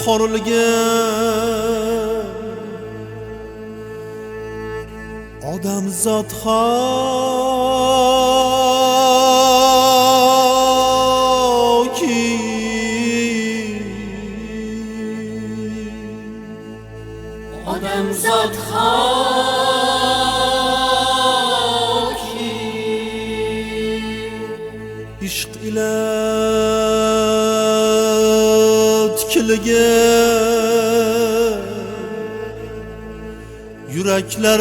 qorilgan odamzod hoki odamzod hoki ishq ila tikilgan yuraklar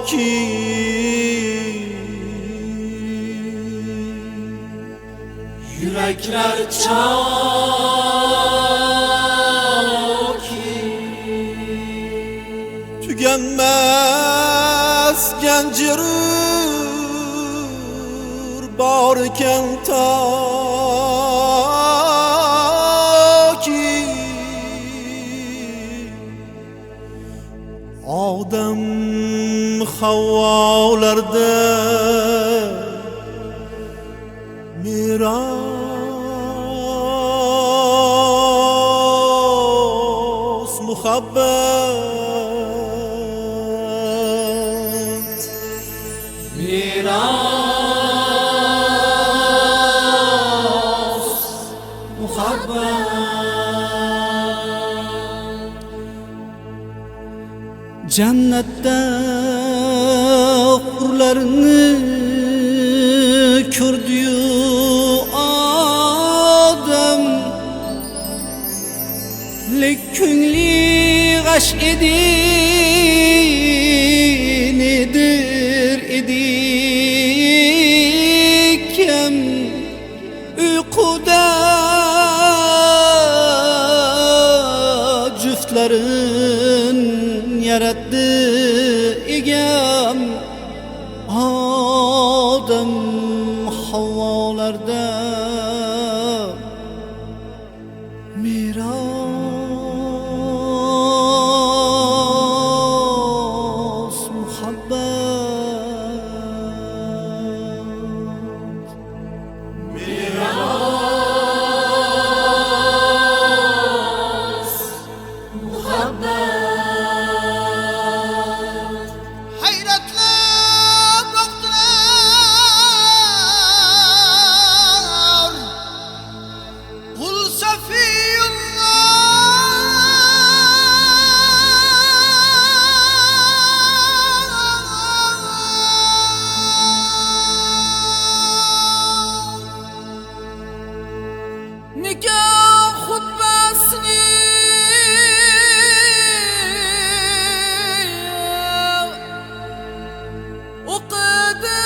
choki yuraklar choki tuganmas ganjirur bor ekan toki odam havvolarda miros muhabbat miros muhabbat jannatda hurlarni ko'rdi-yu odam lek ko'ngli g'ash edi nedir edi kim uyquda juftlarin yaratdi egam odam havvolarda miros muhabbat miros muhabbat hayratla boqdilar qul Safiyulloh nikoh xutbasini o'qidi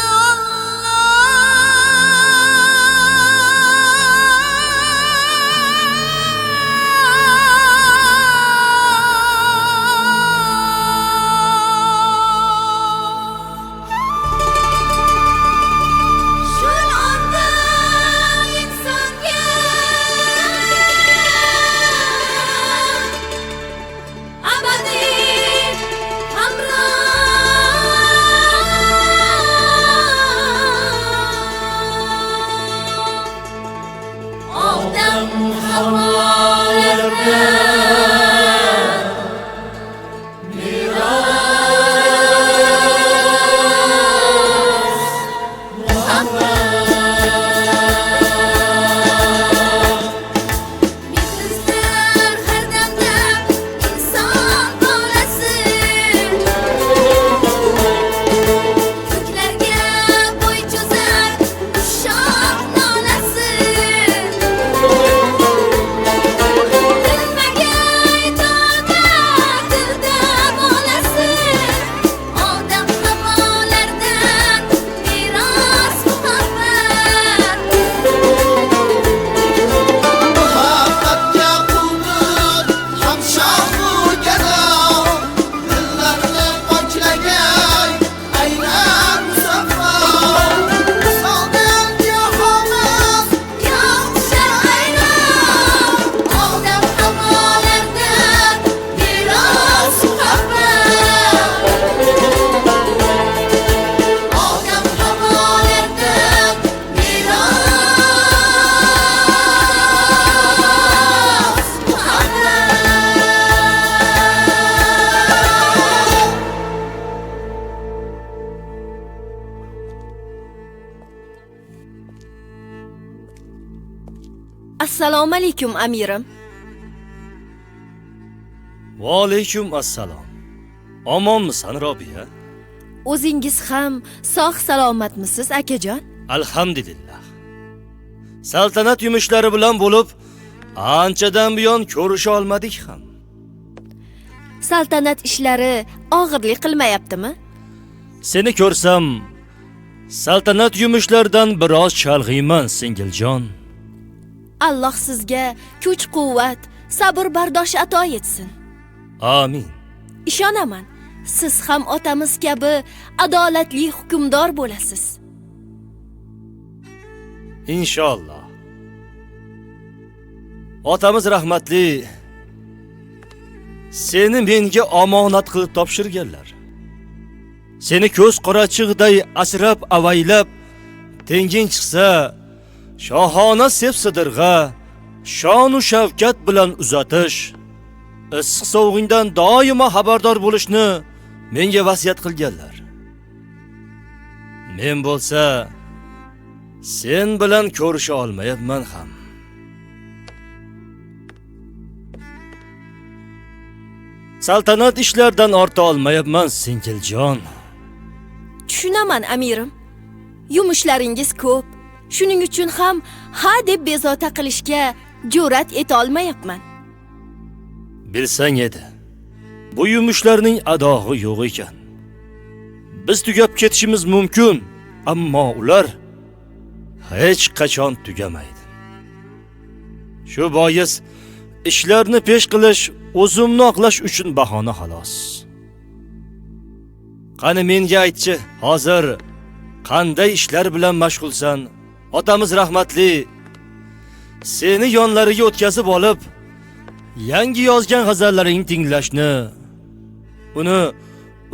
Assalomu alaykum amirim. Va alaykum assalom. Omonmisan Robiya? O'zingiz ham sog' salomatmisiz akajon? Alhamdulillah. Saltanat yumushlari bilan bo'lib, anchadan buyon ko'risha olmadik ham. Saltanat ishlari og'irlik qilmayaptimi? Seni ko'rsam, saltanat yumushlaridan biroz chalg'iyman, singiljon. Alloh sizga kuch-quvvat, sabr-bardosh ato etsin. Amin. Ishonaman, siz ham otamiz kabi adolatli hukmdor bo'lasiz. Inshaalloh. Otamiz rahmatli seni menga omonat qilib topshirganlar. Seni ko'z qorachig'day asrab avaylab, tenging chiqsa, shohona sepsidirg'a, shon-u shavkat bilan uzatish, issiq sovug'ingdan doimo xabardor bo'lishni menga vasiyat qilganlar. Men bo'lsa, sen bilan ko'risha olmayapman ham. Saltanat ishlardan orta olmayapman, singiljon. Tushunaman amirim. Yumushlaringiz ko'p. Shuning uchun ham ha deb bezovta qilishga jur'at eta olmayapman. Bilsang edi, bu yumushlarning adog'i yo'q ekan. Biz tugab ketishimiz mumkin, ammo ular hech qachon tugamaydi. Shu bois ishlarni pesh qilish o'zimni oqlash uchun bahona xolos. Qani menga aytchi, hozir qanday ishlar bilan mashg'ulsan? Otamiz rahmatli seni yonlariga o'tkazib olib, yangi yozgan g'azallaringni tinglashni, uni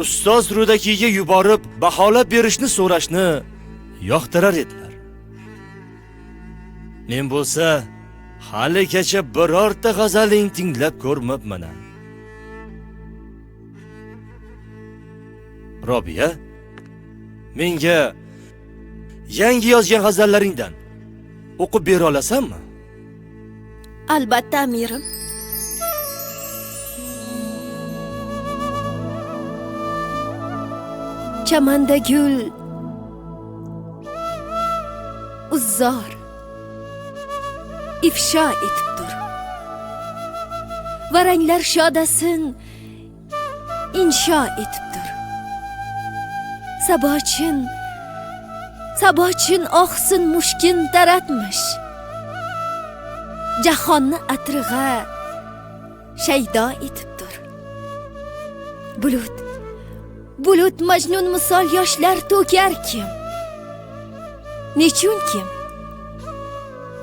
ustoz Rudakiga yuborib baholab berishni so'rashni yoqtirar edilar. Men bo'lsa, haligacha birorta g'azalingni tinglab ko'rmabman. Robiya, menga yangi yozgan g'azallaringdan o'qib bera olasanmi? Albatta amirim. Chamanda gul uzzor ifsho etib tur. Varanglar shodasin insho etib tur. Sabochin oqsin mushkin taratmish. Jahonni atrig'a shaydo etib tur. Bulut majnun misol yoshlar to'kar kim?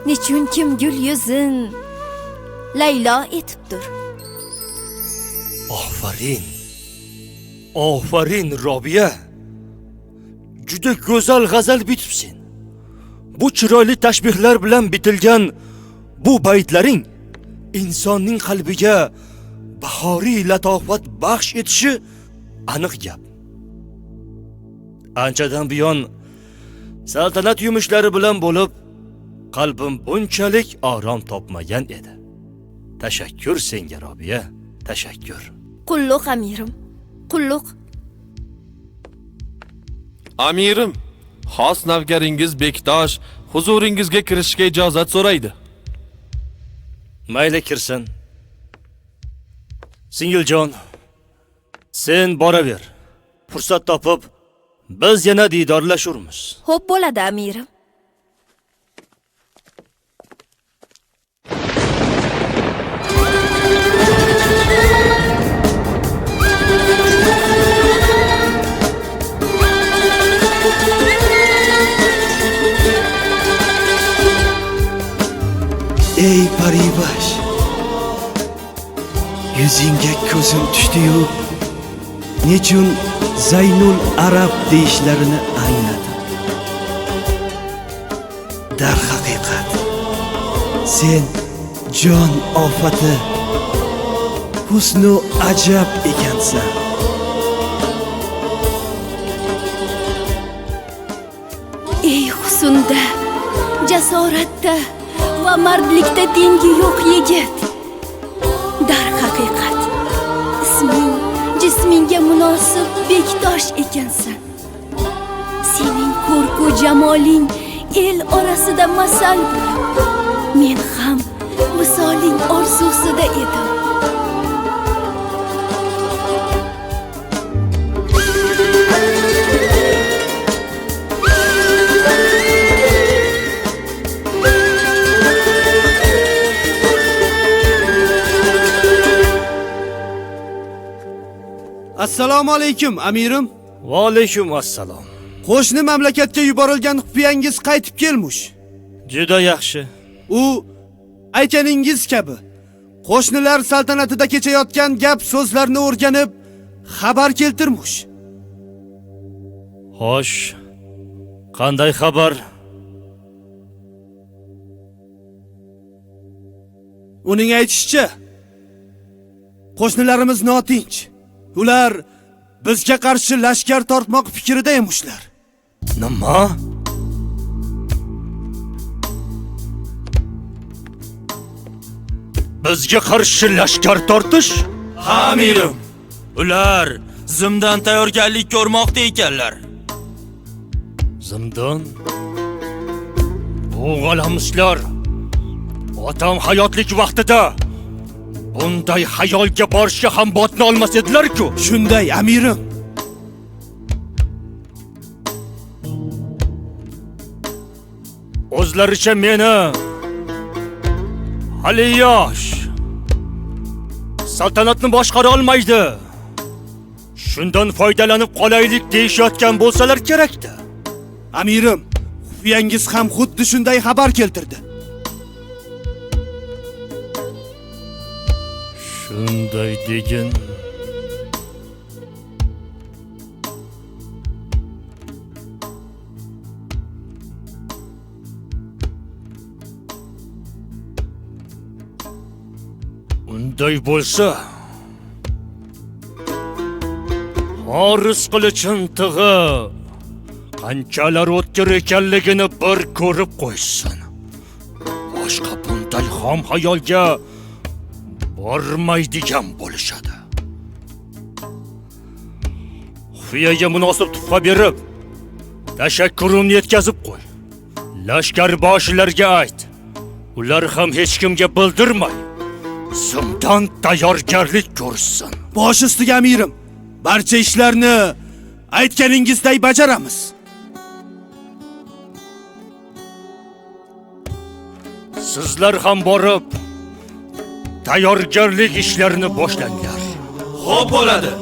Nechun kim gul yuzin Laylo etib tur. Ofarin Robiya. Juda go'zal g'azal bitibsen. Bu chiroyli tashbihlar bilan bitilgan bu baytlaring insonning qalbiga bahoriy latofat baxsh etishi aniq gap. Anchadan buyon saltanat yumushlari bilan bo'lib, qalbim bunchalik orom topmagan edi. Tashakkur senga Robiya, tashakkur. Qulluq amirim, qulluq. Amirim, xos navkaringiz Bektosh huzuringizga kirishga ijozat so'raydi. Mayli kirsin. Singiljon, sen boraver. Fursat topib, biz yana didorlashurmiz. Xo'p bo'ladi amirim. Ey paribash, yuzingga ko'zim tushdi-yu, nechun Zaynul Arab deyishlarini angladim. Dar haqiqat, sen jon ofati, husnu ajab ekansan. Ey husnda, jasoratda va mardlikda tengi yo'q yigit. Darhaqiqat, isming jismingga munosib Bektosh ekansan. Sening ko'rku jamoling el orasida masal bo'lib, men ham visoling orzusida edim. Assalomu alaykum, amirim. Va alaykum assalom. Qo'shni mamlakatga yuborilgan xufiyangiz qaytib kelmush. Juda yaxshi. U aytganingiz kabi qo'shnilar saltanatida kechayotgan gap so'zlarni o'rganib xabar keltirmush. Xo'sh, qanday xabar? Uning aytishicha, qo'shnilarimiz notinch. Ular bizga qarshi lashkar tortmoq fikrida emishlar. Nima? Bizga qarshi lashkar tortish? Ha, amirim. Ular zimdan tayyorgarlik ko'rmoqda ekanlar. Zimdan? Bu g'alamislar otam hayotlik vaqtida bunday xayolga borishga ham botna olmas edilar-ku. Shunday, amirim. O'zlaricha meni hali yosh, saltanatni boshqara olmaydi, shundan foydalanib qolaylik deyishayotgan bo'lsalar kerak-da. Amirim, xufiyangiz ham xuddi shunday xabar keltirdi. Shunday degin. Unday bo'lsa, Horis qilichin tig'i qanchalar o'tkir ekanligini bir ko'rib qo'ysin. Boshqa bunday xom xayolga bormaydigan bo'lishadi. Xufiyaga munosib tuhfa berib, tashakkurimni yetkazib qo'y. Lashkar boshlarga ayt. Ular ham hech kimga bildirmay, zimdan tayyorgarlik ko'rsin. Bosh ustiga, amirim. Barcha ishlarni aytganingizday bajaramiz. Sizlar ham borib tayyorgarlik ishlarini boshlanglar. Xo'p bo'ladi.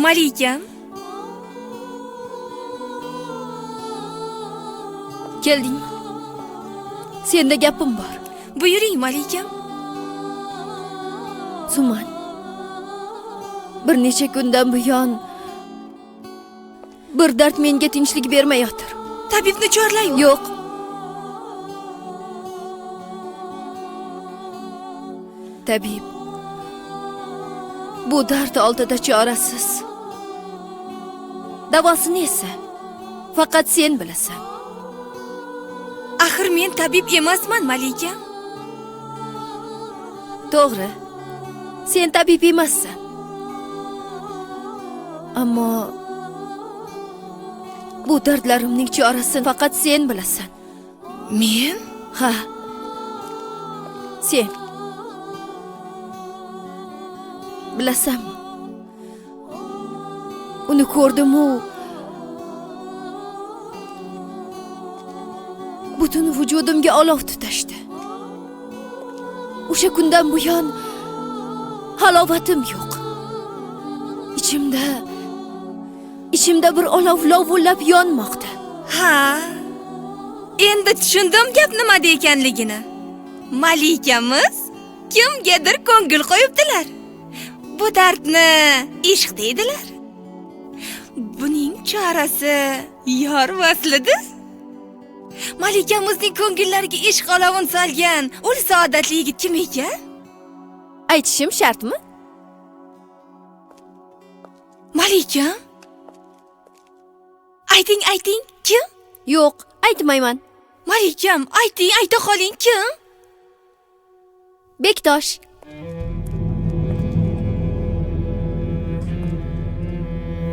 Malikam, Keldingmi? Senda gapim bor. buyuring Malikam. Suman. Bir necha kundan buyon bir dard menga tinchlik bermayotir. Tabibni chorlaymi? Yo'q. Tabib. Bu dard oldida chorasiz. Davosini esa faqat sen bilasan. Axir men tabib emasman, Malikam. To'g'ri. Sen tabib emassan. Ammo bu dardlarimning chorasini faqat sen bilasan. Men? Ha. Sen. Bilasanmi? Uni ko'rdim-u butun vujudimga olov tutashdi. O'sha kundan buyon halovatim yo'q. Ichimda bir olov lovullab yonmoqda. Ha. Endi tushundim gap nimada ekanligini. Malikamiz kimgadir ko'ngil qo'yibdilar. Bu dardni ishq deydilar. Buning chorasi yor vaslidir. Malikamizning ko'ngillariga ishq olovini solgan ul saodatli yigit kim ekan? Aytishim shartmi? Malikam? Ayting, kim? Yo'q, aytmayman. Malikam, ayta qoling, kim? Bektosh.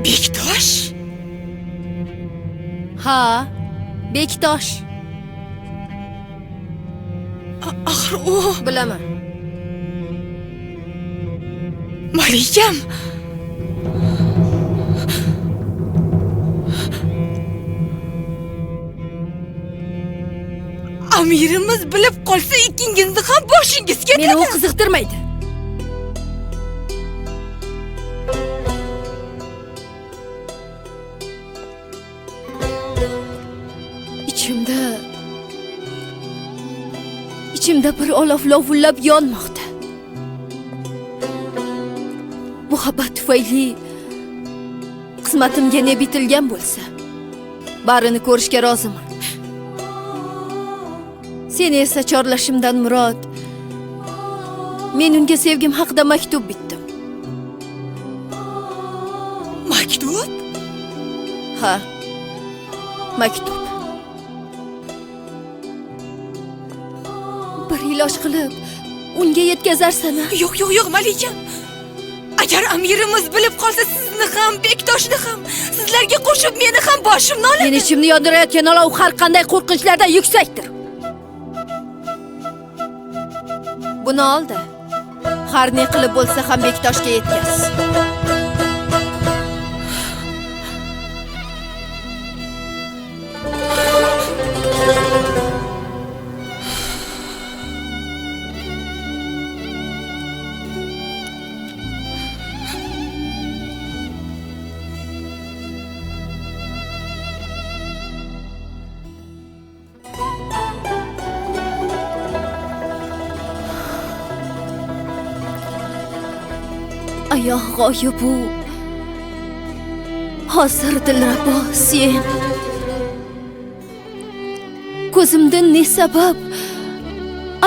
Bektosh? Ha, Bektosh. Axir u Bilaman. Malikam. Amirimiz bilib qolsa ikkingizni ham boshingiz ketadi. Meni u qiziqtirmaydi. Ichimda bir olov lovullab yonmoqda. Muhabbat tufayli qismatimga ne bitilgan bo'lsa, barini ko'rishga roziman. Seni esa chorlashimdan murod, men unga sevgim haqida maktub bitdim. Maktub? Ha, maktub. Bir iloj qilib unga yetkazarsan-a? Yo'q, Malikam. Agar amirimiz bilib qolsa, sizni ham, Bektoshni ham, sizlarga qo'shib meni ham boshimni oladi. Men ichimni yondirayotgan olov har qanday qo'rqinchlardan yuksakdir. Buni oldi. Har ne qilib bo'lsa ham Bektoshga yetkaz. Ayoq g'oyib u. Hozir dilrabo sen. Ko'zimdan ne sabab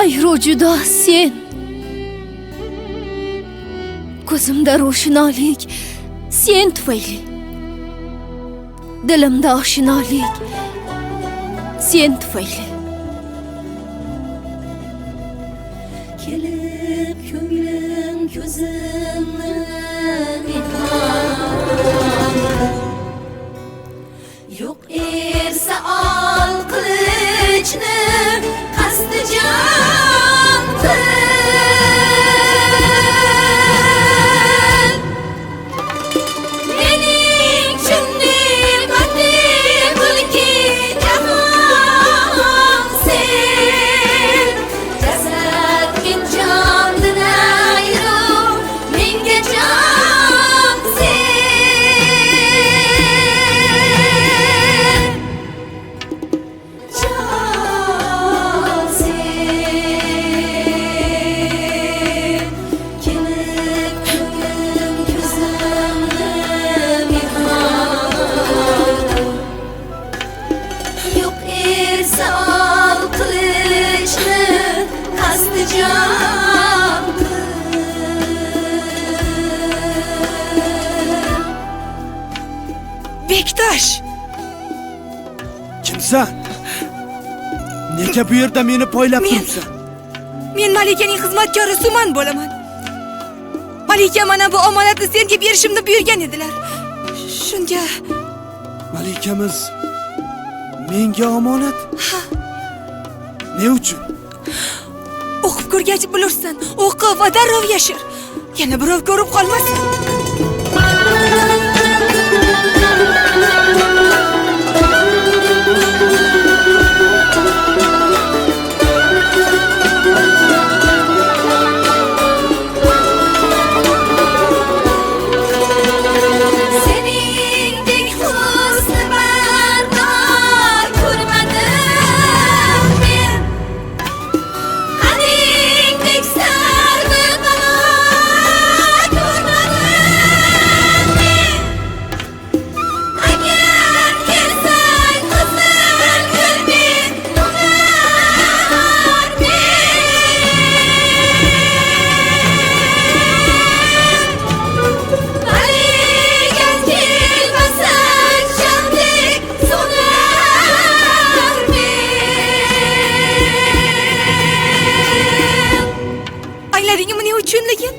ayro judo sen. Ko'zimda ro'shnolik sen tufayli. Dilimda oshinolik sen tufayli. Kelib ko'nglim ko'zimni yo'q ersa ol qilichni qasdi jon qil. Mening chinni qattiq qilki jahon sen jasad min jondan ayro menga jon sen. Nega bu yerda meni poylab Men- turibsan? Men malikaning xizmatkori Suman bo'laman. Malika mana bu omonatni senga berishimni buyurgan edilar. Shunga Malikamiz menga omonat. Ne uchun? o'qib ko'rgach bilursan. O'qib va darrov yashir. Yana birov ko'rib qolmasin. Seningdek husni bardosh ko'rmadim men. Aningdek sarvi qanot ko'rmadim men. Agar kelsang qizil gul men unar Maligan kelmasang shamdek so'nar men. Angladingmi nima uchunligin?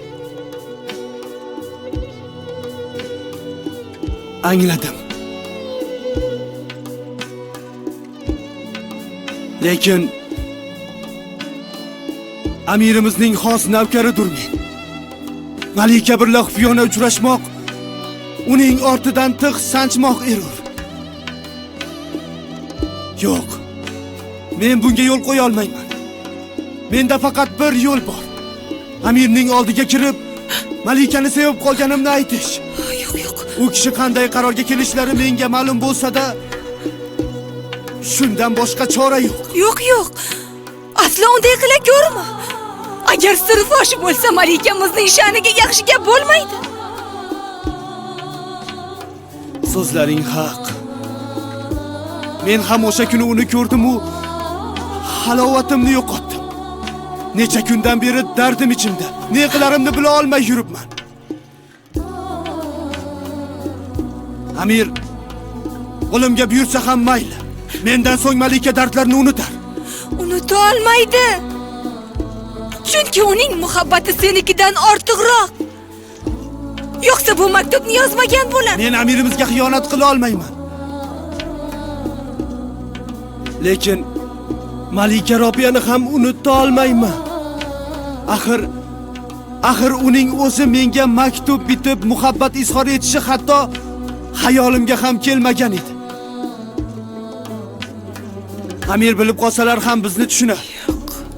Angladim. Lekin amirimizning xos navkaridir men. Malika birla xufiyona uchrashmoq, uning ortidan tig' sanchmoq erur. Yo'q. Men bunga yo'l qo'ya olmayman. Menda faqat bir yo'l bor. Amirning oldiga kirib, Malikani sevib qolganimni aytish. Yo'q, yo'q. U kishi qanday qarorga kelishlari menga ma'lum bo'lsa-da, shundan boshqa chora yo'q. Yo'q, yo'q. Aslo unday qila ko'rma. Agar sir fosh bo'lsa, malikamizning sha'niga yaxshi gap bo'lmaydi. So'zlaring haq. Men ham o'sha kuni uni ko'rdim-u, halovatimni yo'qotdim. Necha kundan beri dardim ichimda. Ne qilarimni bila olmay yuribman. Amir, qo'limga buyursa ham mayli. Mendan so'ng Malika dardlarini unutar. Unuta olmaydi. Chunki uning muhabbati senikidan ortiqroq. Yo'qsa bu maktubni yozmagan bo'lar. Men amirimizga xiyonat qila olmayman. Lekin Malika Robiyani ham unuta olmayman. Axir uning o'zi menga maktub bitib muhabbat izhor etishi hatto hayolimga ham kelmagan edi. Amir bilib qolsalar ham bizni tushunar.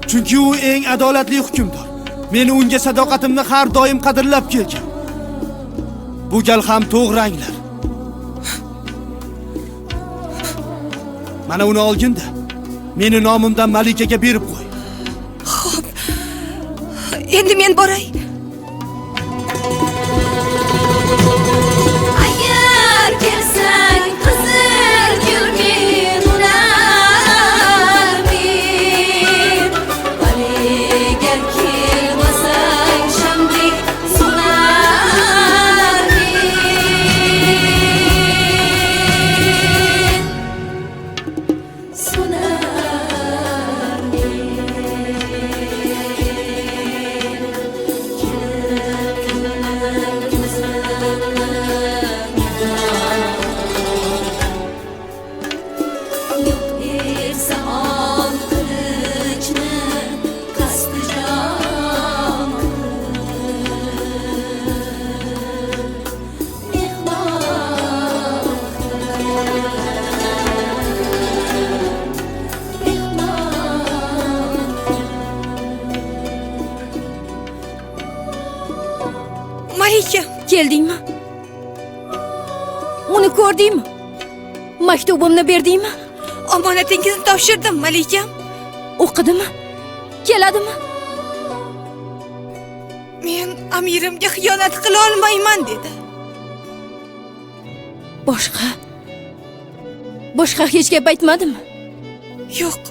Chunki u eng adolatli hukmdor. Meni unga sadoqatimni har doim qadrlab kelgan. Bu gal ham to'g'ri anglar. Mana uni olginda meni nomimdan Malikaga berib qo'y. Xo'p. Endi men boray. Agar kelsang qizil gul men unar men. Agar kelmasang shamdek so'nar men. So'nar Yo'q esa ol qilichni qasdi jon Malika, Keldingmi? Uni ko'rdingmi? Maktubimni berdingmi? omonatingizni topshirdim, Malikam. O'qidimi? Keladimi? Men amirimga xiyonat qila olmayman dedi. Boshqa hech gap aytmadimi? Yo'q.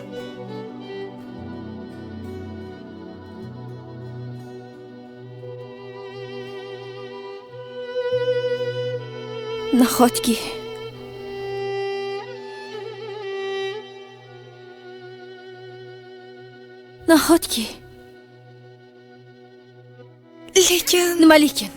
Nahotki. Lekin Nima lekin?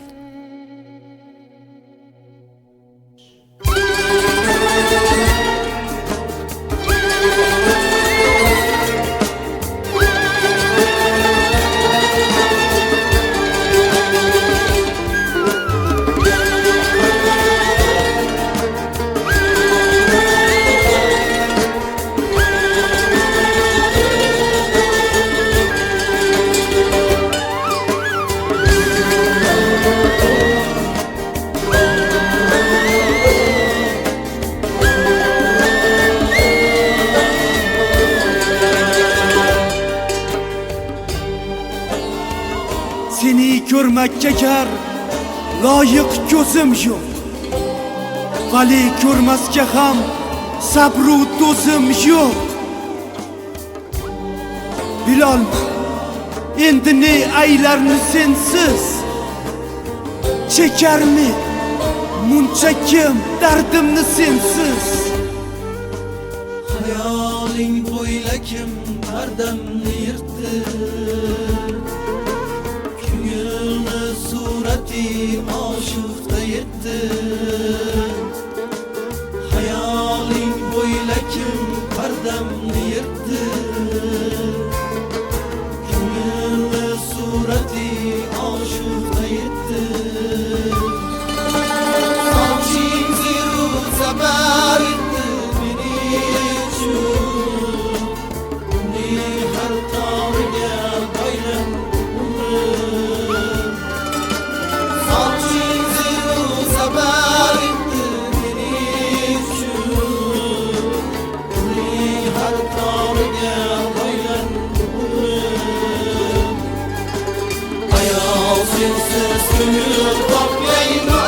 Seni ko'rmakka kar loyiq ko'zim yo'q. Vali ko'rmasga ham sabru do'zim yo'q. Bilolman, endi ne aylarni sensiz chekarmi muncha kim dardimni sensiz. Hayoling bo'yla kim pardamni yirtdi, ko'ngilni surati oshiqda yetdi. Hayoling bo'yla kim pardamni yirtdi, ko'ngilni surati oshiqda yetdi. Soching ziru sabar etdi meni uchun, uni har tog'iga boylan umrim. Soching ziru sabar etdi meni uchun, uni har tog'iga boylan umrim. Ayol sensiz ko'ngil topmayman.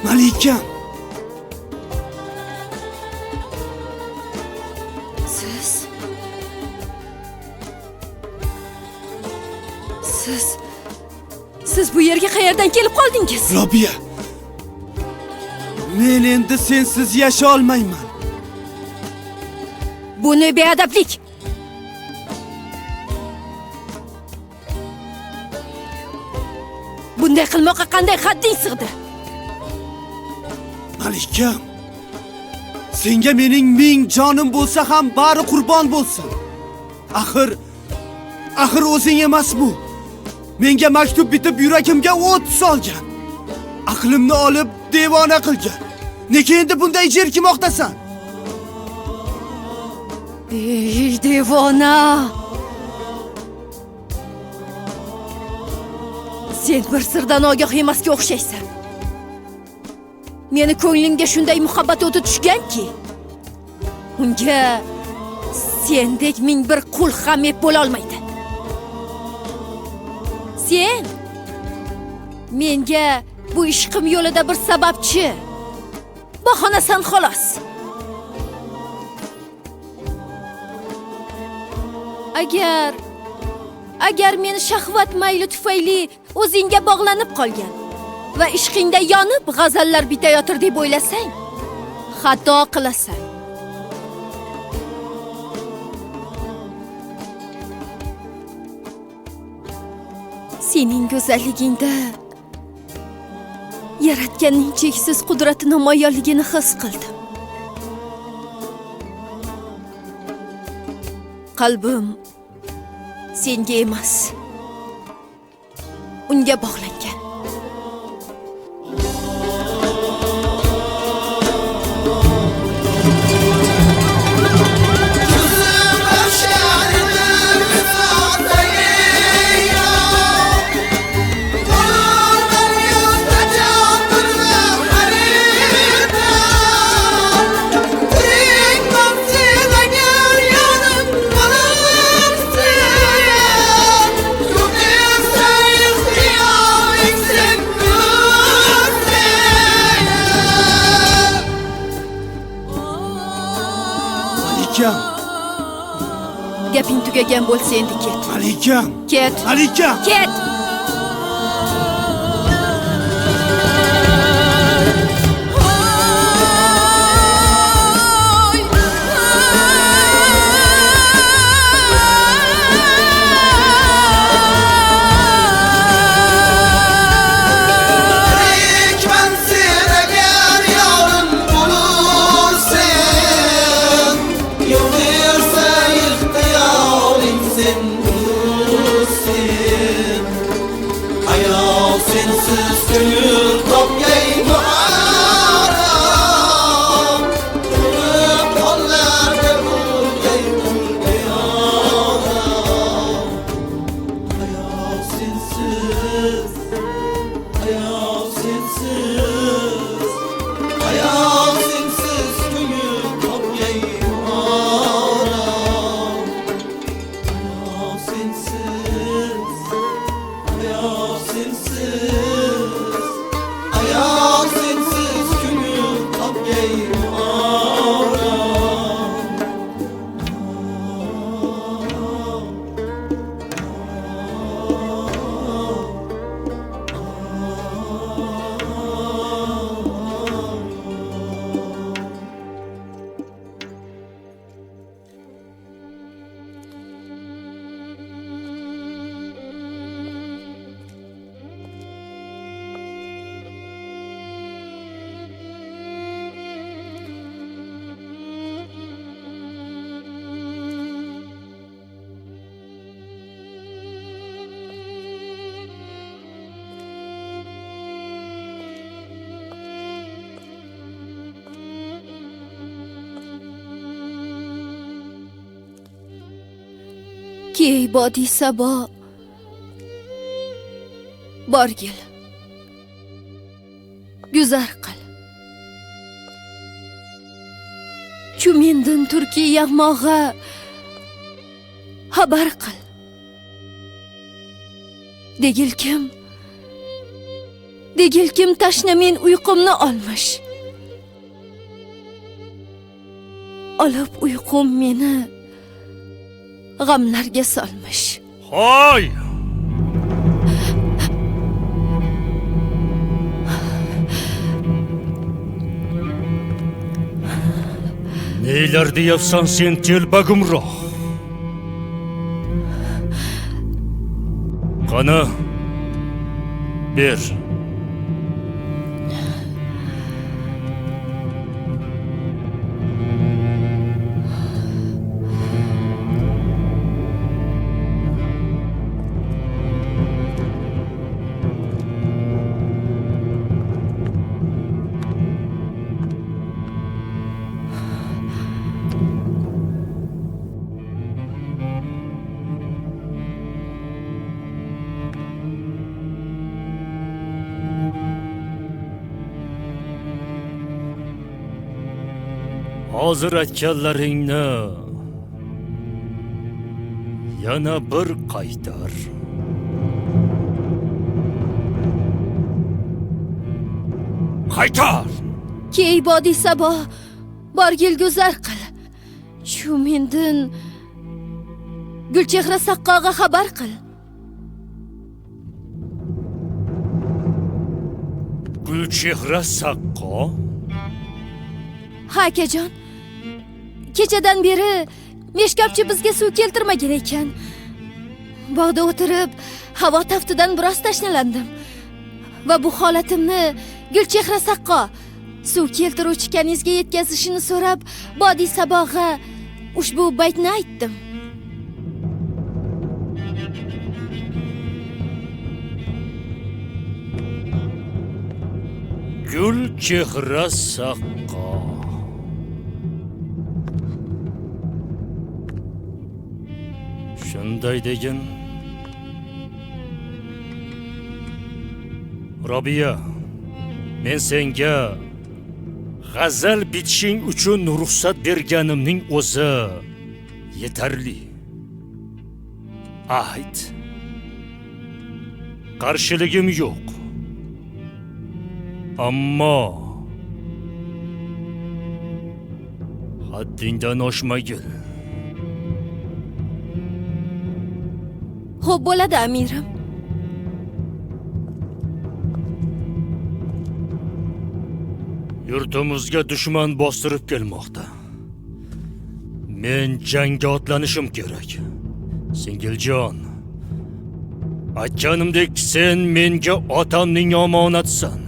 Malikam, Siz bu yerga qayerdan kelib qoldingiz? Robiya, men endi sensiz yasha olmayman. Bu ne beadablik? Bunday qilmoqqa qanday hadding sig'di? Malikam, senga mening ming jonim bo'lsa ham bari qurbon bo'lsin. Axir o'zing emas bu. Menga maktub bitib yuragimga o't solgan. Aqlimni olib devona qilgan. Nega endi bunday jerkimoqdasan? Ey devona! Sen bir sirdan ogoh emasga o'xshaysan. Meni ko'nglimga shunday muhabbat o'ti tushganki, unga sendek ming bir qul ham ep bo'la olmaydi. Sen menga bu ishqim yo'lida bir sababchi, bahonasan xolos. Agar meni shahvat mayli tufayli o'zingga bog'lanib qolgan va ishqingda yonib g'azallar bitayotir deb o'ylasang, xato qilasan. Sening go'zalligingda Yaratganning cheksiz qudrati namoyonligini his qildim. Qalbim senga emas, unga bog'langan. Sayık Gaping tugagan bo'lsa endi ket. Malikam, Ket. Malikam. Ket. Ekmen sen eğer yarın bulursun, yol verse ihtiyarın sen bulursun. Hayat sensiz gönül toplayma aram, durup kollarda bulgayım yaram. Hayat sensiz, hayat sensiz, hayat sensiz gönül toplayım aram. Hayat sensiz, hayat sensiz, hayat sensiz gönül toplayım aram. Key bodi sabo. Borgil. Guzar qil. Chumindin turki yag'mog'a xabar qil. Degilkim tashna men uyqumni olmish. Olib uyqum meni g'amlarga solmish. Hoy! Nelar deyapsan sen telbagumroq? Qani, ber. Hozir aytganlaringni yana bir qaytar. Qaytar! Key bodi sabo. Borgil guzar qil. Chumindin Gulchehra saqqoga xabar qil. Gulchehra saqqo? Ha akajon. Kechadan beri meshkabchi bizga suv keltirmagan ekan. Bog'da o'tirib, havo taftidan biroz tashnalandim. Va bu holatimni Gulchehra saqqo suv keltiruvchi kanizga yetkazishini so'rab, bodi sabog'a ushbu baytni aytdim. Gulchehra saqqo. Shunday degin. Robiya, men senga g'azal bitishing uchun ruxsat berganimning o'zi yetarli. Ahd. Qarshiligim yo'q. Ammo haddingdan oshmagil. Xo'p bo'ladi, amirim. Yurtimizga dushman bostirib kelmoqda. Men jangga otlanishim kerak. Singiljon, aytganimdek sen menga otamning omonatisan.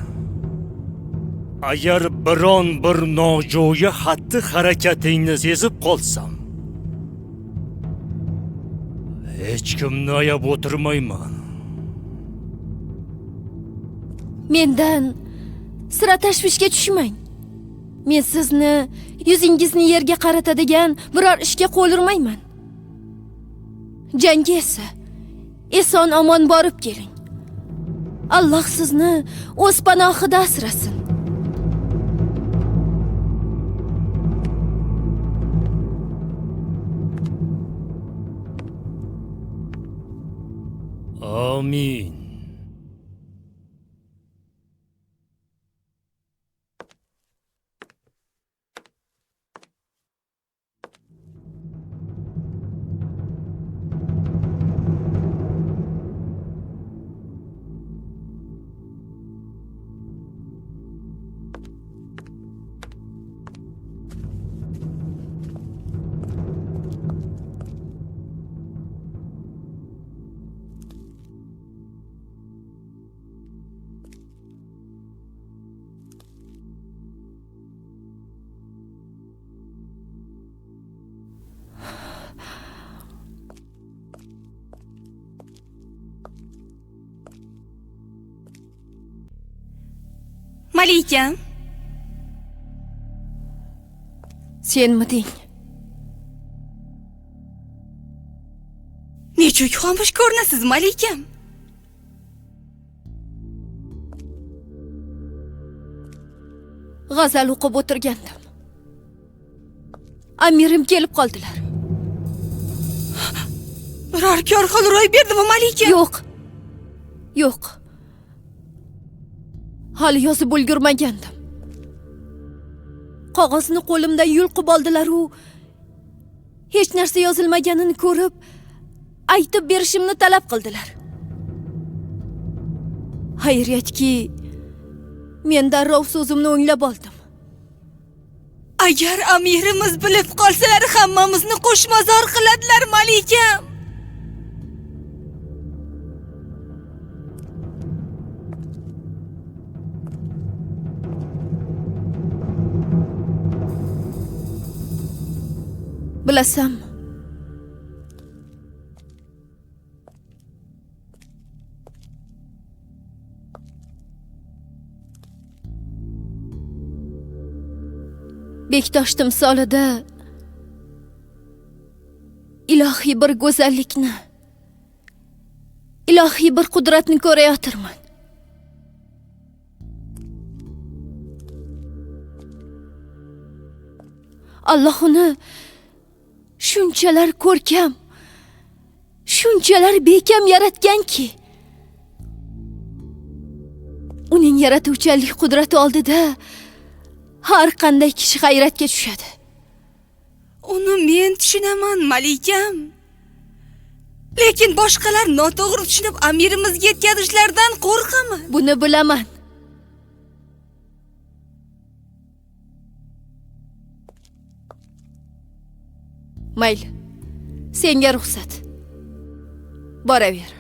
Agar biron bir nojo'ya xatti harakatingni sezib qolsam, hech kimni ayab o'tirmayman. Mendan sira tashvishga tushmang. Men sizni yuzingizni yerga qaratadigan biror ishga qo'l urmayman. Jangga esa eson omon borib keling. Alloh sizni o'z panohida asrasin. Amin. Malikam, Senmiding? nechuk xomush ko'rinasiz, Malikam? G'azal o'qib o'tirgandim. Amirim kelib qoldilar. Biror kor xil ro'y berdimi, Malikam? Yo'q. Yo'q. Hali yozib ulgurmagandim. Qog'ozni qo'limdan yulqib oldilar-u, hech narsa yozilmaganini ko'rib, aytib berishimni talab qildilar. Xayriyatki, men darrov so'zimni o'nglab oldim. Agar amirimiz bilib qolsalar, hammamizni qo'shmazor qiladilar, Malikam. Bilasam, Bektosh timsolida ilohiy bir go'zallikni, ilohiy bir qudratni ko'rayotirman. Alloh uni shunchalar ko'rkam, shunchalar bekam yaratganki, uning yaratuvchanlik qudrati oldida har qanday kishi hayratga tushadi. Uni men tushunaman, Malikam. Lekin boshqalar noto'g'ri tushunib amirimizga yetkazishlaridan qo'rqaman. Buni bilaman. Mayli, senga ruxsat. Boraver.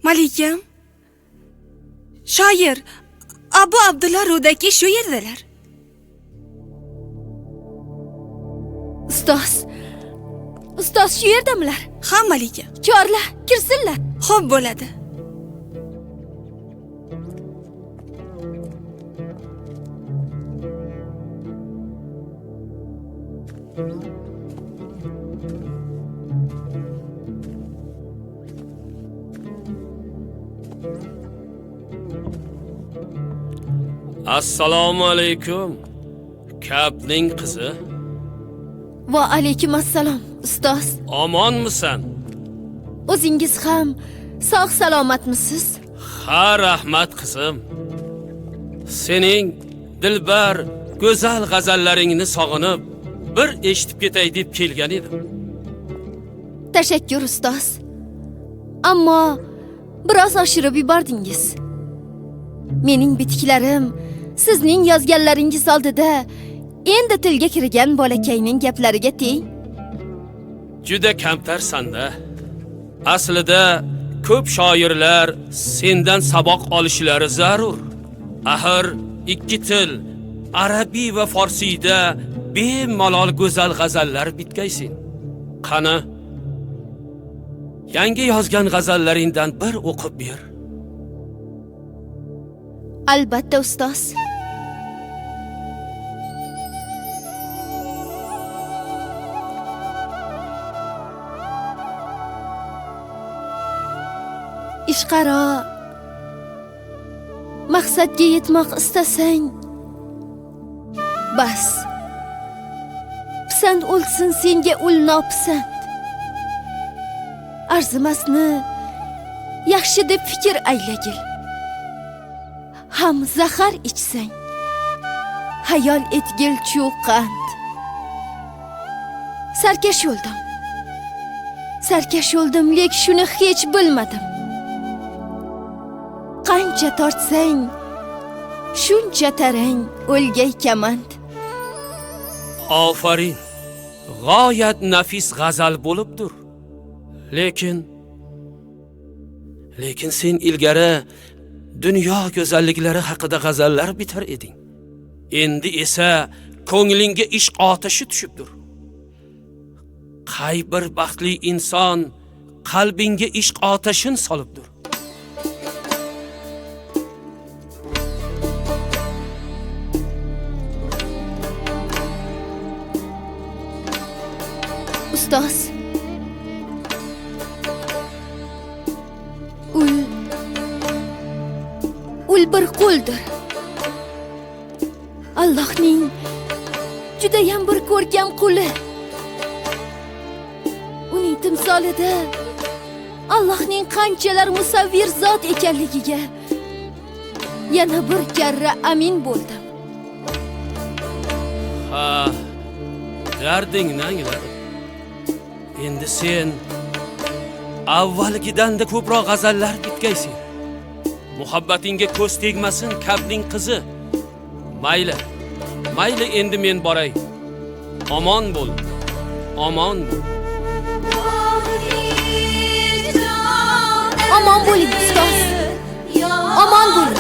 Malikam, shoir Abu Abdullah Rudaki shu yerdalar. Ustoz shu yerdamilar? Ha, Malikam. Chorla, kirsinlar. Xo'p bo'ladi. Assalomu alaykum. Kapning qizi. Va alaykum assalom, ustoz. Omonmisan? O'zingiz ham sog' salomatmisiz? Ha, rahmat qizim. Sening dilbar, go'zal g'azallaringni sog'inib, bir eshitib ketay deb kelgan edim. Tashakkur ustoz. Ammo biroz oshirib yubordingiz. Mening bitiklarim sizning yozganlaringiz oldida endi tilga kirgan bolakayning gaplariga teng. Juda kamtarsanda. Aslida ko'p shoirlar sendan saboq olishlari zarur. Axir ikki til, arabiy va forsiyda bemalol go'zal g'azallar bitkaysin. Qani, yangi yozgan g'azallaringdan bir o'qib ber. Albatta ustoz. Ishqaro, maqsadga yetmoq istasang, bas. Pisand o'lsin senga ul nopisand. Arzimasni yaxshi deb fikr aylagil. Ham zahar ichsang, hayol etgil chuqand. Sarkash yo'ldim, lek shuni hech bilmadim. Qancha tortsang, shuncha tarang o'lgay kamand. Ofarin. G'oyat nafis g'azal bo'libdir. Lekin sen ilgari dunyo go'zalliklari haqida g'azallar bitar eding. Endi esa ko'nglingga ishq otashi tushibdir. Qay bir baxtli inson qalbingga ishq otashin solibdir. Ustoz, ul bir quldir. Allohning judayam bir ko'rkam quli. Uning timsolida Allohning qanchalar musavvir zot ekanligiga yana bir karra amin bo'ldim. Ha, dardingni angladim. Endi sen avvalgidanda ko'proq g'azallar bitkaysin. Muhabbatingga ko'z tegmasin kabning qizi. Mayli endi men boray. Omon bo'l. Omon bo'ling ustoz. Omon bo'ling.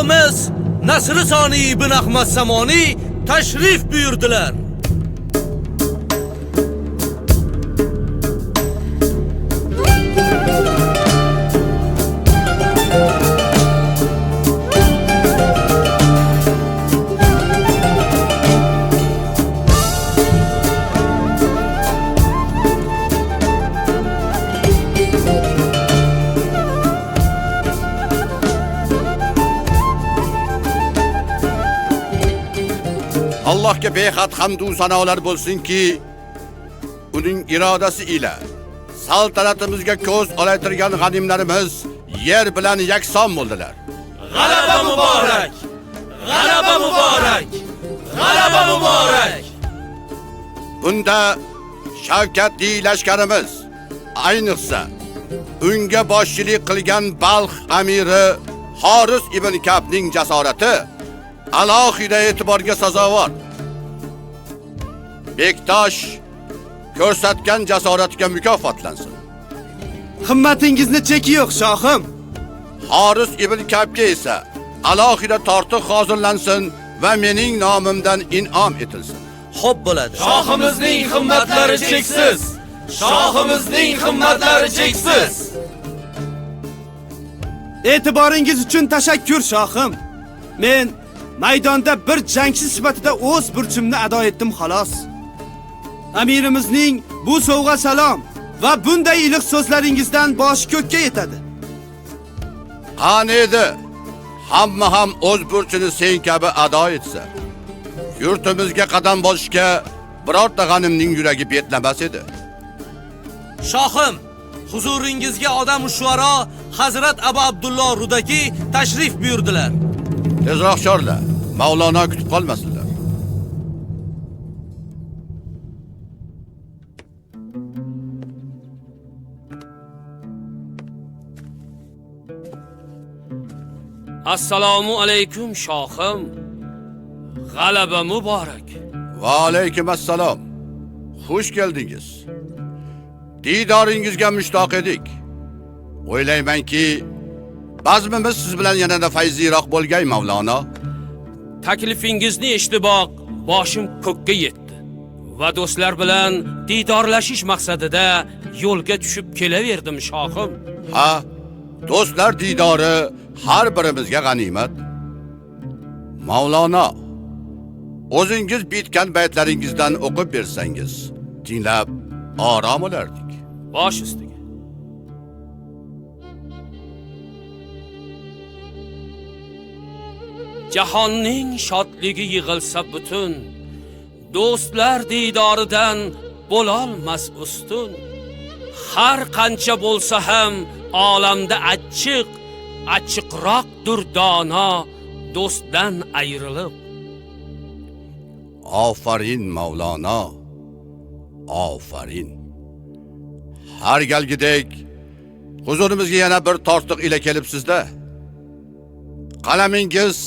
Shohimiz Nasri Soniy ibn Ahmad Samoniy tashrif buyurdilar. Allohga behad hamd va sanolar bo'lsin-ki, uning irodasi ila saltanatimizga ko'z olaytirgan g'animlarimiz yer bilan yakson bo'ldilar. G'alaba muborak! G'alaba muborak! G'alaba muborak! Bunda shavkatli lashkarimiz, ayniqsa unga boshchilik qilgan Balx amiri Horis ibn Kabning jasorati alohida e'tiborga sazovor. Bektosh ko'rsatgan jasoratiga mukofotlansin. Himmatingizni cheki yo'q, shohim. Horis ibn Kabga esa alohida tortiq hozirlansin va mening nomimdan in'om etilsin. Xo'p bo'ladi. Shohimizning himmatlari cheksiz. Shohimizning himmatlari cheksiz. E'tiboringiz uchun tashakkur, shohim. Men maydonda bir jangchi sifatida o'z burchimni ado etdim xolos. Amirimizning bu sovg'a salom va bunday iliq so'zlaringizdan bosh ko'kka yetadi. Qani edi, hamma ham o'z burchini sen kabi ado etsa, yurtimizga qadam bosishga birorta g'animning yuragi betlamas edi. Shohim, huzuringizga odam shuaro Hazrat Abu Abdulloh Rudaki tashrif buyurdilar. Tezroq chorla, Mavlono kutib qolmasinlar. Assalomu alaykum shohim. G'alaba muborak. Va alaykum assalom. Xush keldingiz. Didoringizga mushtoq edik. O'ylaymanki, bazmimiz siz bilan yanada fayzliroq bo'lgay Mavlono. Taklifingizni eshitiboq boshim ko'kka yetdi va do'stlar bilan didorlashish maqsadida yo'lga tushib kelaverdim shohim. Ha, do'stlar didori har birimizga g'animat. Mavlono, o'zingiz bitgan baytlaringizdan o'qib bersangiz, tinglab orom olardik. Bosh ustiga. Jahonning shodligi yig'ilsa butun, do'stlar didoridan bo'lolmas ustun. Har qancha bo'lsa ham olamda achchiqroqdir dono do'stdan ayrilib. Ofarin Mavlono. Ofarin. Har galgidek huzurimizga yana bir tortiq ila kelibsiz-da. Qalamingiz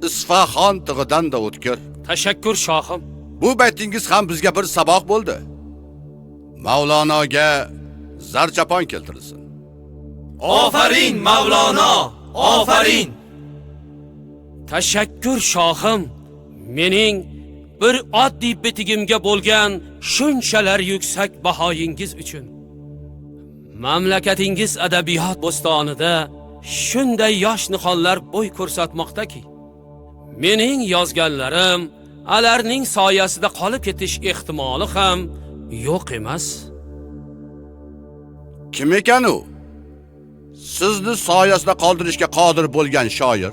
Isfaxon tig'idan da o'tkir. Tashakkur shohim. Bu baytingiz ham bizga bir saboq bo'ldi. Mavlonoga zarchapon keltirilsin. Ofarin Mavlono, ofarin. Tashakkur shohim. Mening bir oddiy bitigimga bo'lgan shunchalar yuksak bahoyingiz uchun. Mamlakatingiz adabiyot bo'stonida shunday yosh nihonlar bo'y ko'rsatmoqdaki, mening yozganlarim alarning soyasida qolib ketish ehtimoli ham yo'q emas. Kim ekan u? Sizni soyasida qoldirishga qodir bo'lgan shoir.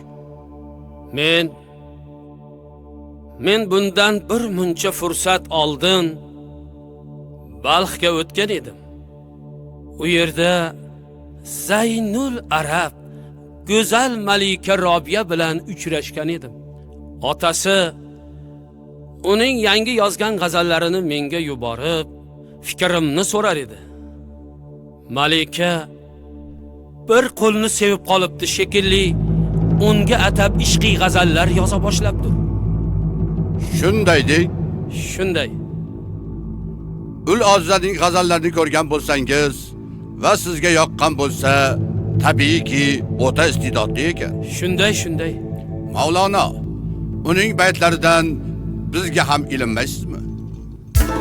Men bundan bir muncha fursat oldin Balxga o'tgan edim. U yerda Zaynul Arab go'zal malika Robiya bilan uchrashgan edim. Otasi uning yangi yozgan g'azallarini menga yuborib, fikrimni so'rar edi. Malika bir qo'lni sevib qolibdi shekilli, unga atab ishqiy g'azallar yoza boshlabdi. Shunday deng. Shunday. Ul Azzaning g'azallarini ko'rgan bo'lsangiz va sizga yoqqan bo'lsa, tabiiyki o'ta iste'dodli ekan. Shunday. Mavlono, uning baytlaridan bizga ham ilinmaysizmi?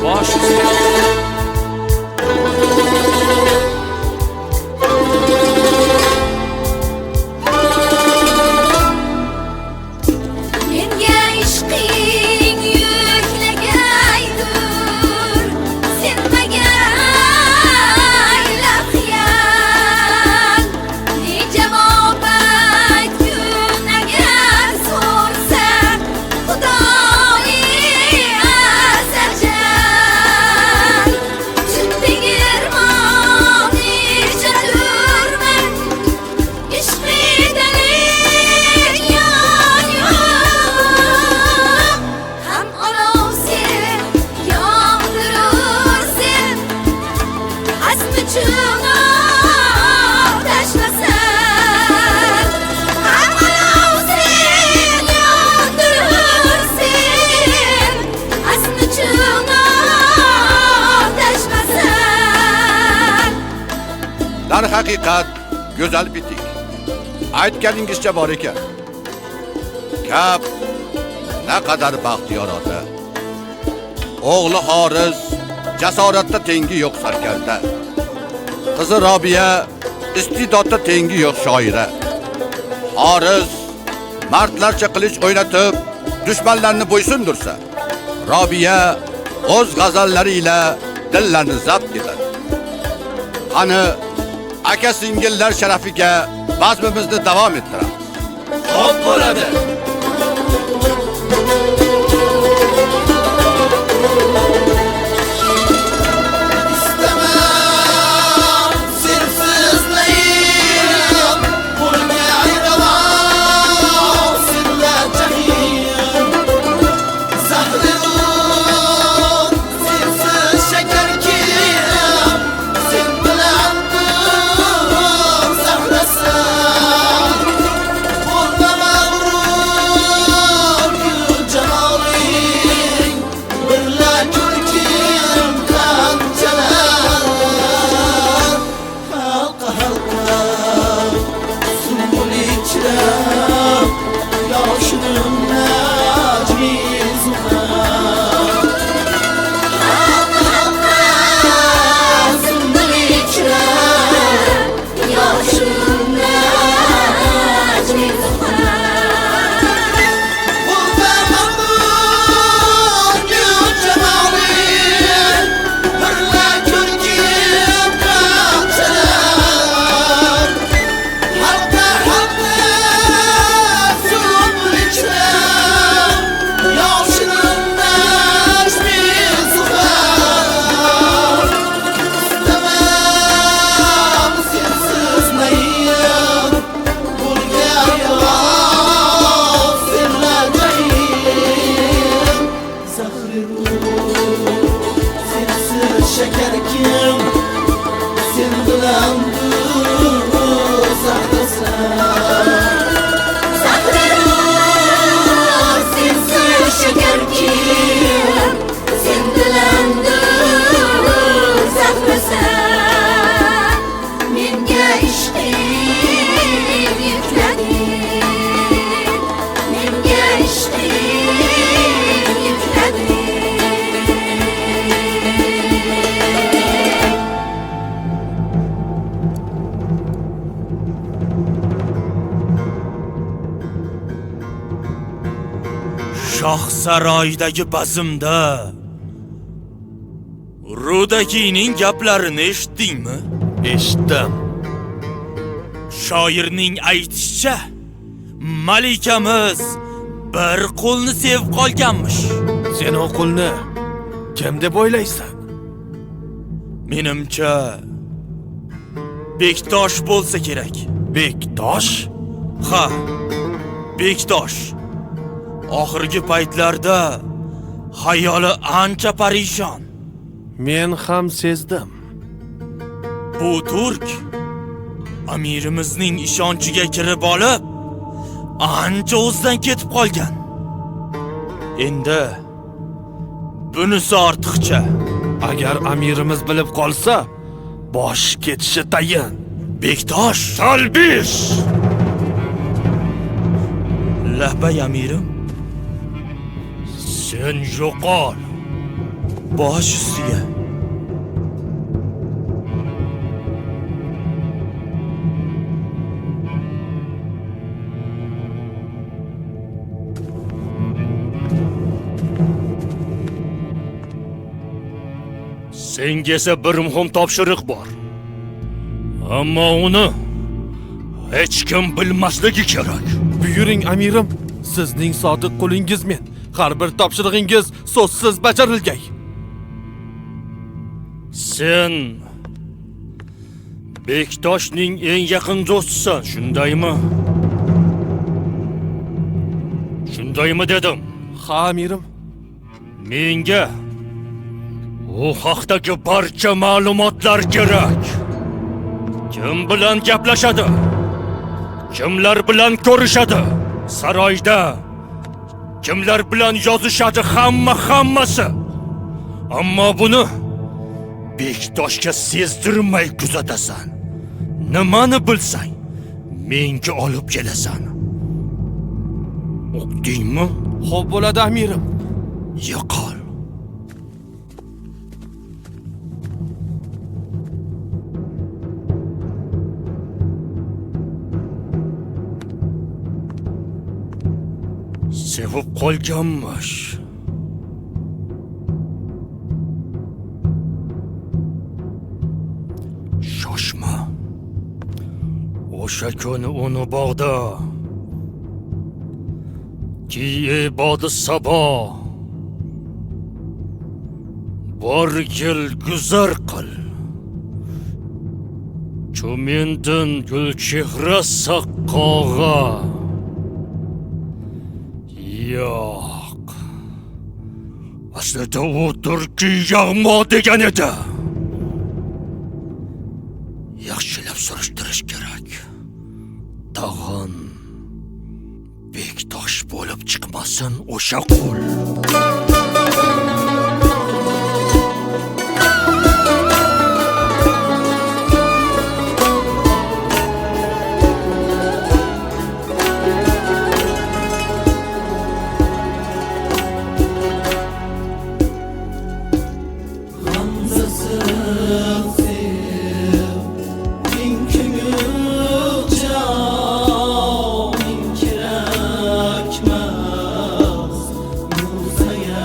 Bosh ustiga. Menga ishqing yuklagaydur, senmagay lafyan. Ne javob aytgun agar so'rsa, Xudoyi azaljan. Tun tegirmon ichadurman, ishqidalik yon yon. Ham olov sen, yondirursen, azmi chunov tashlasan. Ham olov sen, yondirursen, azmi chunov tashlasan. Dar haqiqat go'zal bitik. Aytganingizcha bor ekan. Gap naqadar baxtiyor ota. O'g'li Horiz jasoratda tengi yo'q sarkarda. Qizi Robiya istidodda tengi yo'q shoira. Horiz mardlarcha qilich o'ynatib, dushmanlarni bo'ysundursa, Robiya o'z g'azallari ila dillarni zabt etadi. Qani aka singillar sharafiga bazmimizni davom ettiramiz. Xo'p bo'ladi. İstemem sensizleyim, Bulga ayraman senle cahil. Zahrirum sensiz şeker kim, sen bilen dur zahrasan. Bulga mağrur gül cemaling, birle görkim kancalar. Halka halka sümbül içre, yaşının naciz uğar. Halka halka sümbül içre, yaşının naciz uğar. Bulga mağrur gül cemaling, birle görkim kancalar. Halka halka sümbül içre, yaşının naciz uğar. İstemem sensiz neyim, Bulga ayraman senle cahil. Zahri ruh sensiz şeker kim, sen bilen dur zahrasan. Zahrirum sensiz şeker kim, sen bilen dur zahrasan. Menga ishqing yuklading, menga ishqing yuklading. Shoh saroyidagi bazmda Rudakining gaplarini eshitdingmi? Eshitdim. Shoirning aytishicha, malikamiz bir qulni sevib qolganmish. Sen o qulni kim deb o'ylaysan? Menimcha Bektosh bo'lsa kerak. Bektosh? Ha, Bektosh. Oxirgi paytlarda hayoli ancha parishon. Men ham sezdim. Bu turk amirimizning ishonchiga kirib olib, ancha o'zidan ketib qolgan. Endi bunisi ortiqcha. Agar amirimiz bilib qolsa, bosh ketishi tayin. Bektosh, Salbish! Lahbay amirim, Sen yo'qol. bosh ustiga. Senga esa bir muhim topshiriq bor. Ammo uni hech kim bilmasligi kerak. Buyuring amirim, sizning sodiq qulingiz men. Har bir topshirig'ingiz so'zsiz bajarilgay. Sen Bektoshning eng yaqin do'stisan, shundaymi? Shundaymi dedim. Ha amirim. Menga u haqdagi barcha ma'lumotlar kerak. Kim bilan gaplashadi? Kimlar bilan ko'rishadi? Saroyda kimlar bilan yozishadi? Hammasi. Ammo buni Bektoshga sezdirmay kuzatasan. Nimani bilsang, menga olib kelasan. O'qdingmi? Xo'p bo'ladi amirim. Yo'qol. Sevib qolganmish. Shoshma. O'sha kuni uni bog'da ki ibodi sabo bor yil guzar qil. Chumendin Gulchehra saqqog'a. Yo'q. Aslida u turkiy yag'mo degan edi. Yaxshilab surishtirish kerak. Tag'in Bektosh bo'lib chiqmasin o'sha qul. Kerakmas, Musa'ya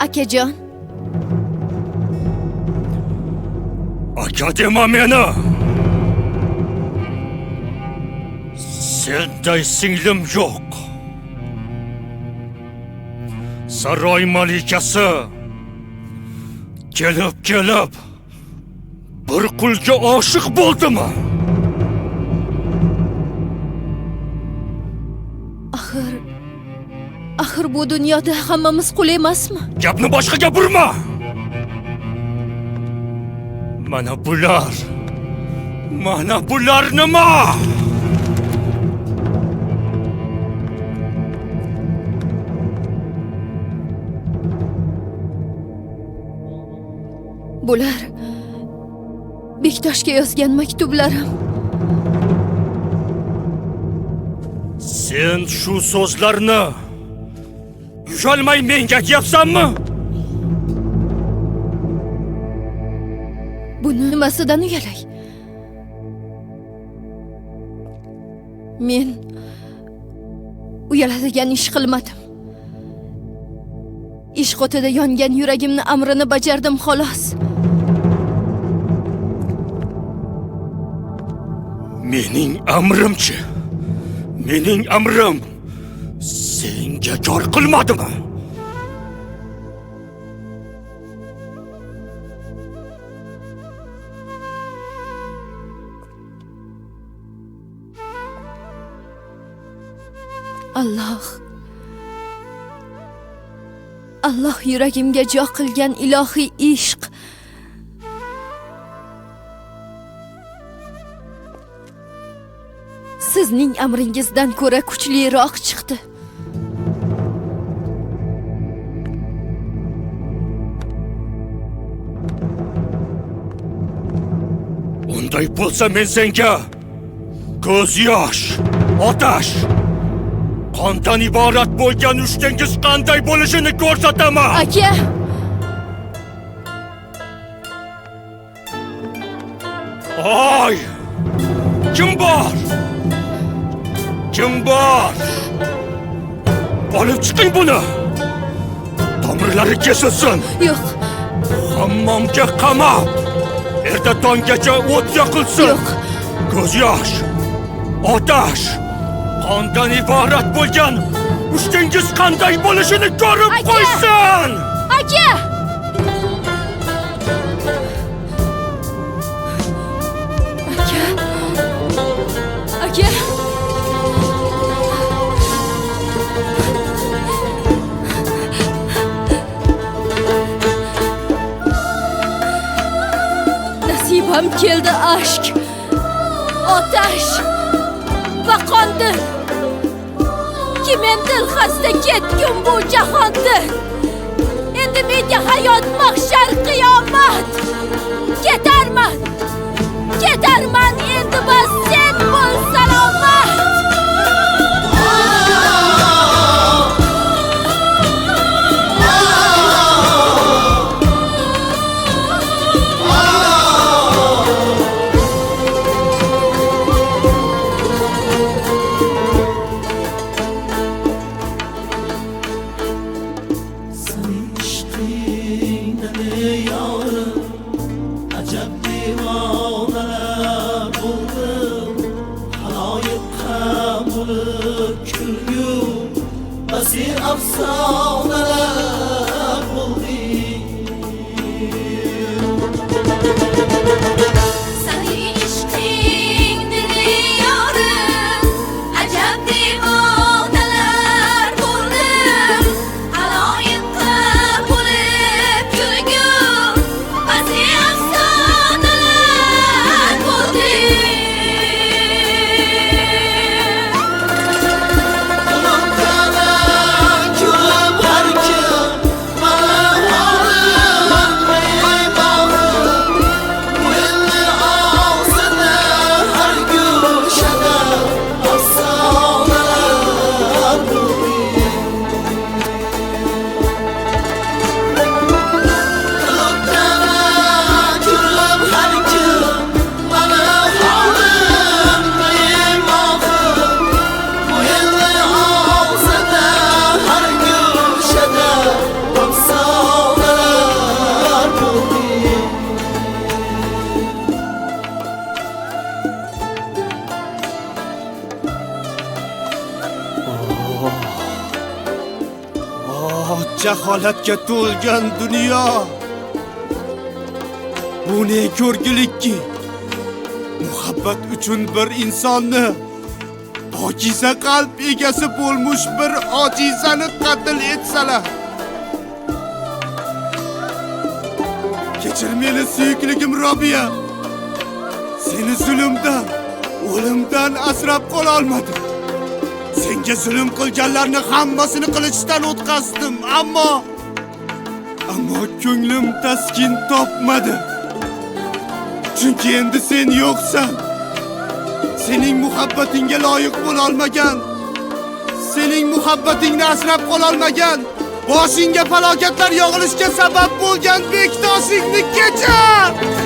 akajon. Aka dema meni. Senday singlim yo'q. Saroy malikasi kelib bir qulga oshiq bo'ldimi? Axir bu dunyoda hammamiz qul emasmi? Gapni boshqaga burma. Mana bular nima? Bular Bektoshga yozgan maktublarim. Sen shu so'zlarni uyalmay menga aytyapsanmi? Buni nimasidan uyalay? Men uyaladigan ish qilmadim. Ishq o'tida yongan yuragimni amrini bajardim xolos. Mening amrimchi? Mening amrim senga kor qilmadimi? Alloh yuragimga jo qilgan ilohiy ishq sizning amringizdan ko'ra kuchliroq chiqdi. Unday bo'lsa men senga ko'z yosh, otash, qondan iborat bo'lgan ushtengiz qanday bo'lishini ko'rsataman. Aka! Oy! Kim bor? Olib chiqing buni. Tomirlari kesilsin. Yo'q. Hammomga qamab, erta tonggacha o't yoqilsin. Yo'q. Ko'z yosh, otash, qondan iborat bo'lgan ushtengiz qanday bo'lishini ko'rib qo'ysin. Aka! Aka! Nasibam keldi aşk, otash va qondir. Ki men dilxasta ketgum bu jahondir. Endi menga hayot mahshar qiyomat. Ketarman endi bas sen bo'l salomat. jaholatga to'lgan dunyo. Bu ne ko'rgilikki? Muhabbat uchun bir insonni pokiza qalb egasi bo'lmuş bir ojizani qatl etsalar. Kechir meni suyukligim Robiya. Seni zulmdan, o'limdan asrab qola olmadim. Senga zulm qilganlarni hammasini qilichdan o'tkazdim, ammo ko'nglim taskin topmadi. Chunki endi sen yo'qsan. Sening muhabbatingga loyiq bo'la olmagan, sening muhabbatingni asrab qola olmagan, boshingga falokatlar yog'ilishga sabab bo'lgan bekdoshingni kechir.